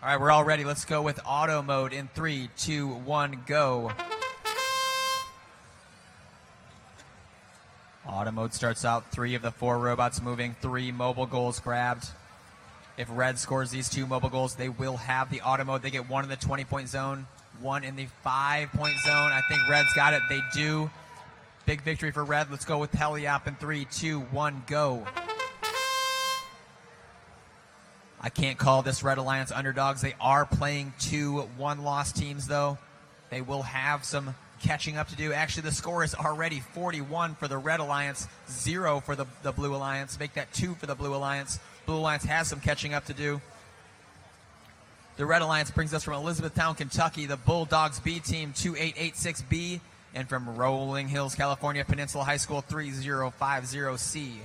All right, we're all ready. Let's go with auto mode in 3, 2, 1, go. Auto mode starts out 3 of the 4 robots moving, 3 mobile goals grabbed. If Red scores these 2 mobile goals, they will have the auto mode. They get 1 in the 20-point zone, 1 in the 5-point zone. I think Red's got it. They do. Big victory for Red. Let's go with Heliop in 3, 2, 1, go. I can't call this Red Alliance underdogs. They are playing 2 one-loss teams, though. They will have some catching up to do. Actually, the score is already 41 for the Red Alliance, 0 for the Blue Alliance. Make that 2 for the Blue Alliance. Blue Alliance has some catching up to do. The Red Alliance brings us from Elizabethtown, Kentucky, the Bulldogs B team 2886B, and from Rolling Hills, California, Peninsula High School 3050C.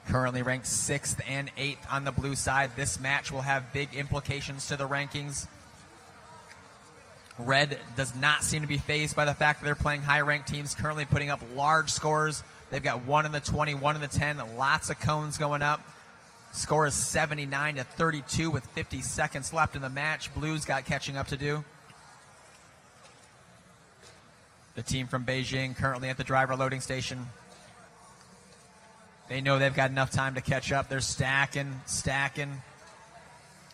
Currently ranked 6th and 8th on the blue side. This match will have big implications to the rankings. Red does not seem to be fazed by the fact that they're playing high-ranked teams, currently putting up large scores. They've got 1 in the 20, 1 in the 10, lots of cones going up. Score is 79-32 with 50 seconds left in the match. Blues got catching up to do. The team from Beijing currently at the driver loading station. They know they've got enough time to catch up. They're stacking.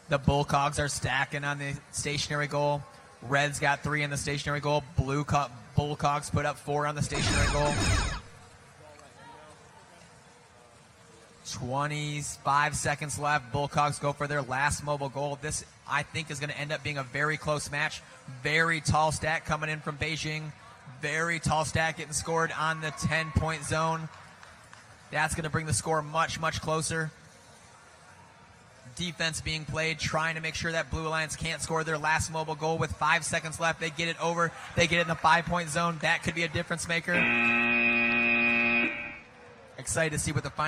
The BullCogs are stacking on the stationary goal. Red's got 3 in the stationary goal. BullCogs put up 4 on the stationary goal. 25 seconds left. BullCogs go for their last mobile goal. This, I think, is going to end up being a very close match. Very tall stack coming in from Beijing. Very tall stack getting scored on the 10-point zone. That's going to bring the score much, much closer. Defense being played, trying to make sure that Blue Alliance can't score their last mobile goal with 5 seconds left. They get it over. They get it in the 5-point zone. That could be a difference maker. Excited to see what the final